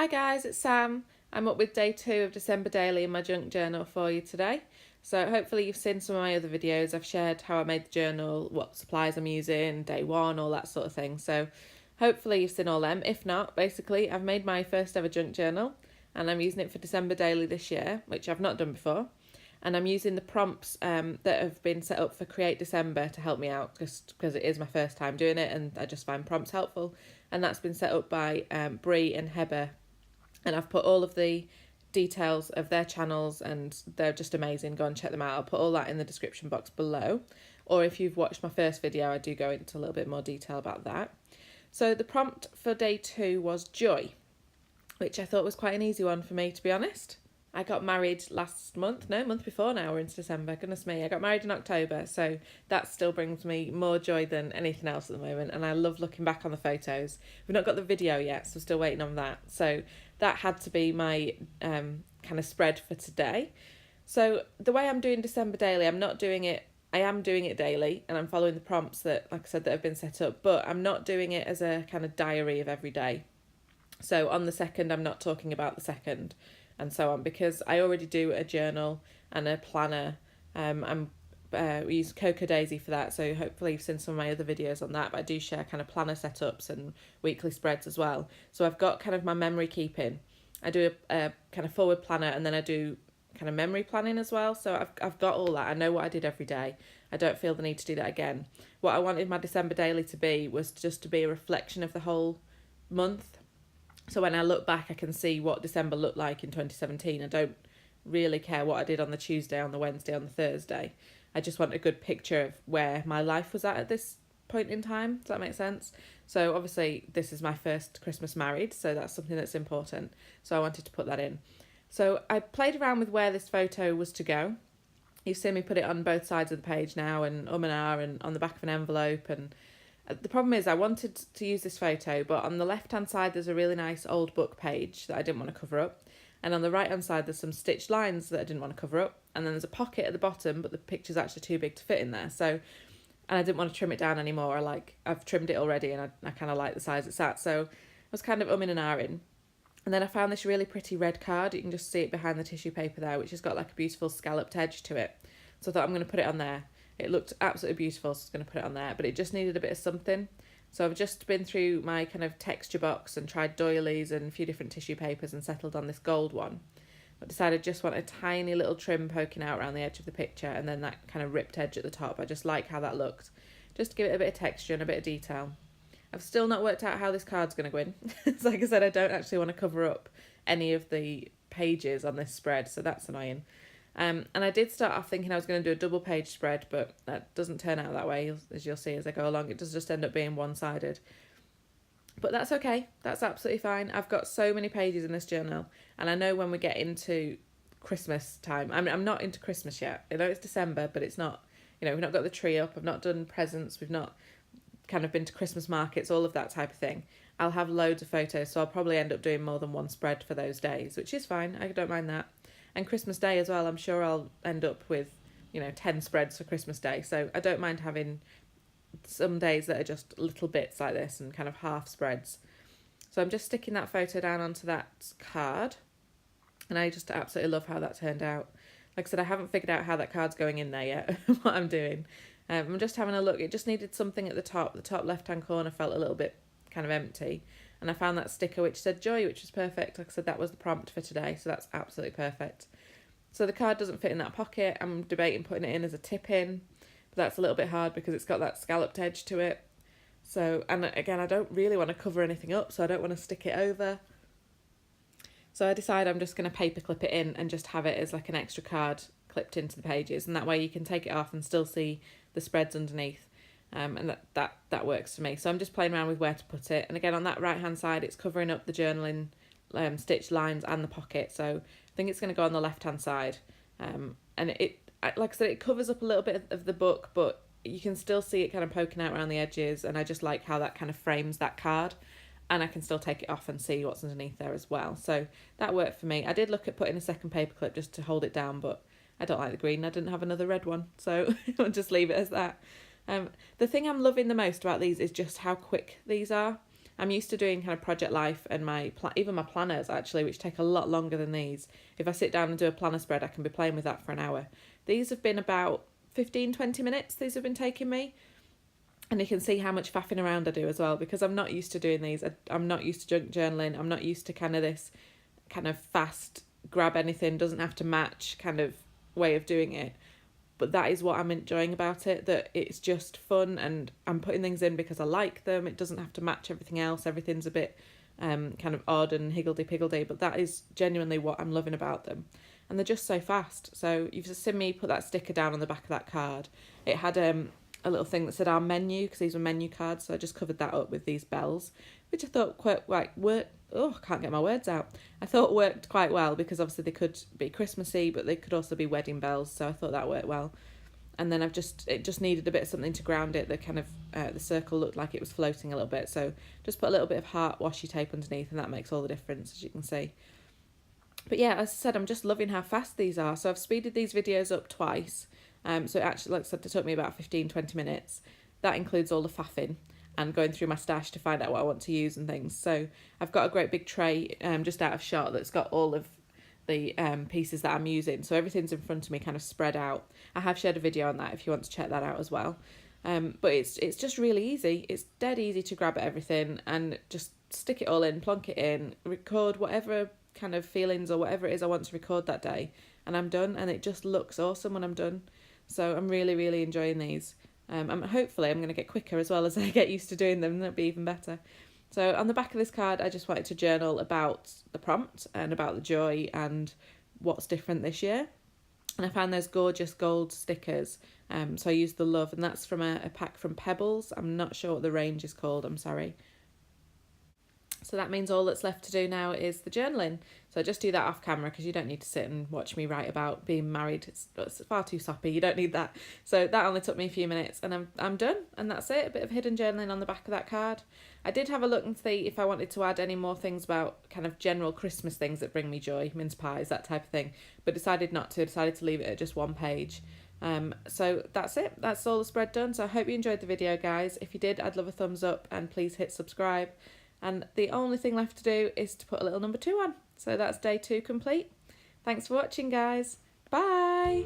Hi guys, it's Sam. I'm up with day 2 of December Daily in my junk journal for you today. So hopefully you've seen some of my other videos. I've shared how I made the journal, what supplies I'm using, day 1, all that sort of thing. So hopefully you've seen all them. If not, basically I've made my first ever junk journal and I'm using it for December Daily this year, which I've not done before. And I'm using the prompts that have been set up for Create December to help me out, just because it is my first time doing it and I just find prompts helpful. And that's been set up by Brie and Heba, and I've put all of the details of their channels and they're just amazing. Go and check them out. I'll put all that in the description box below, or if you've watched my first video I do go into a little bit more detail about that. So the prompt for day 2 was joy, which I thought was quite an easy one for me, to be honest. I got married month before now, we're into December, goodness me. I got married in October, so that still brings me more joy than anything else at the moment, and I love looking back on the photos. We've not got the video yet, so we're still waiting on that. So that had to be my kind of spread for today. So the way I'm doing December Daily, I am doing it daily, and I'm following the prompts that, like I said, that have been set up, but I'm not doing it as a kind of diary of every day. So on the 2nd, I'm not talking about the 2nd, and so on, because I already do a journal and a planner. We use Cocoa Daisy for that, so hopefully you've seen some of my other videos on that, but I do share kind of planner setups and weekly spreads as well. So I've got kind of my memory keeping. I do a kind of forward planner, and then I do kind of memory planning as well. So I've got all that. I know what I did every day. I don't feel the need to do that again. What I wanted my December Daily to be was just to be a reflection of the whole month. So when I look back, I can see what December looked like in 2017. I don't really care what I did on the Tuesday, on the Wednesday, on the Thursday. I just want a good picture of where my life was at this point in time. Does that make sense? So obviously this is my first Christmas married, so that's something that's important. So I wanted to put that in. So I played around with where this photo was to go. You've seen me put it on both sides of the page now, and and on the back of an envelope, and the problem is I wanted to use this photo, but on the left hand side there's a really nice old book page that I didn't want to cover up, and on the right hand side there's some stitched lines that I didn't want to cover up, and then there's a pocket at the bottom, but the picture's actually too big to fit in there. So, and I didn't want to trim it down anymore. I've trimmed it already, and I kind of like the size it's at, so I was kind of umming and ahhing. And then I found this really pretty red card. You can just see it behind the tissue paper there, which has got like a beautiful scalloped edge to it. So I thought I'm going to put it on there. It looked absolutely beautiful, so I was going to put it on there, but it just needed a bit of something. So I've just been through my kind of texture box and tried doilies and a few different tissue papers and settled on this gold one. But decided I just want a tiny little trim poking out around the edge of the picture, and then that kind of ripped edge at the top. I just like how that looked, just to give it a bit of texture and a bit of detail. I've still not worked out how this card's going to go in. So like I said, I don't actually want to cover up any of the pages on this spread, so that's annoying. And I did start off thinking I was going to do a double page spread, but that doesn't turn out that way, as you'll see as I go along. It does just end up being one-sided. But that's okay. That's absolutely fine. I've got so many pages in this journal, and I know when we get into Christmas time, I'm not into Christmas yet. I know it's December, but it's not, we've not got the tree up, I've not done presents, we've not kind of been to Christmas markets, all of that type of thing. I'll have loads of photos, so I'll probably end up doing more than one spread for those days, which is fine. I don't mind that. And Christmas Day as well, I'm sure I'll end up with 10 spreads for Christmas Day, so I don't mind having some days that are just little bits like this and kind of half spreads. So I'm just sticking that photo down onto that card, and I just absolutely love how that turned out. Like I said, I haven't figured out how that card's going in there yet, what I'm doing. I'm just having a look. It just needed something at the top. The top left hand corner felt a little bit kind of empty, and I found that sticker which said joy, which was perfect. Like I said, that was the prompt for today, so that's absolutely perfect. So the card doesn't fit in that pocket. I'm debating putting it in as a tip in, but that's a little bit hard because it's got that scalloped edge to it. So, and again, I don't really want to cover anything up, so I don't want to stick it over. So I decide I'm just going to paper clip it in and just have it as like an extra card clipped into the pages, and that way you can take it off and still see the spreads underneath. And that works for me. So I'm just playing around with where to put it. And again, on that right hand side, it's covering up the journaling stitched lines and the pocket. So I think it's going to go on the left hand side. And like I said, it covers up a little bit of the book, but you can still see it kind of poking out around the edges. And I just like how that kind of frames that card. And I can still take it off and see what's underneath there as well. So that worked for me. I did look at putting a second paper clip just to hold it down, but I don't like the green. I didn't have another red one, so I'll just leave it as that. The thing I'm loving the most about these is just how quick these are. I'm used to doing kind of Project Life and even my planners actually, which take a lot longer than these. If I sit down and do a planner spread, I can be playing with that for an hour. These have been about 15-20 minutes these have been taking me. And you can see how much faffing around I do as well, because I'm not used to doing these. I'm not used to junk journaling. I'm not used to kind of this kind of fast, grab anything, doesn't have to match kind of way of doing it. But that is what I'm enjoying about it, that it's just fun and I'm putting things in because I like them. It doesn't have to match everything else. Everything's a bit kind of odd and higgledy-piggledy, but that is genuinely what I'm loving about them. And they're just so fast. So you've just seen me put that sticker down on the back of that card. It had a little thing that said our menu, because these were menu cards, so I just covered that up with these bells, which I thought quite worked. Oh, I can't get my words out. I thought worked quite well, because obviously they could be Christmassy, but they could also be wedding bells, so I thought that worked well. And then it just needed a bit of something to ground it. The kind of the circle looked like it was floating a little bit, so just put a little bit of heart washi tape underneath, and that makes all the difference, as you can see. But yeah, as I said, I'm just loving how fast these are. So I've speeded these videos up twice. So it actually, like I said, it took me about 15-20 minutes. That includes all the faffing and going through my stash to find out what I want to use and things. So I've got a great big tray just out of shot that's got all of the pieces that I'm using. So everything's in front of me kind of spread out. I have shared a video on that if you want to check that out as well. But it's just really easy. It's dead easy to grab at everything and just stick it all in, plonk it in, record whatever kind of feelings or whatever it is I want to record that day, and I'm done, and it just looks awesome when I'm done. So I'm really, really enjoying these. Hopefully I'm going to get quicker as well as I get used to doing them, and that'll be even better. So on the back of this card, I just wanted to journal about the prompt and about the joy and what's different this year. And I found those gorgeous gold stickers. So I used the love, and that's from a pack from Pebbles. I'm not sure what the range is called, I'm sorry. So that means all that's left to do now is the journaling. So I just do that off camera, because you don't need to sit and watch me write about being married. It's far too soppy. You don't need that. So that only took me a few minutes, and I'm done. And that's it. A bit of hidden journaling on the back of that card. I did have a look and see if I wanted to add any more things about kind of general Christmas things that bring me joy, mince pies, that type of thing. But decided not to. Decided to leave it at just one page. So that's it. That's all the spread done. So I hope you enjoyed the video, guys. If you did, I'd love a thumbs up, and please hit subscribe. And the only thing left to do is to put a little number 2 on. So that's day 2 complete. Thanks for watching, guys. Bye.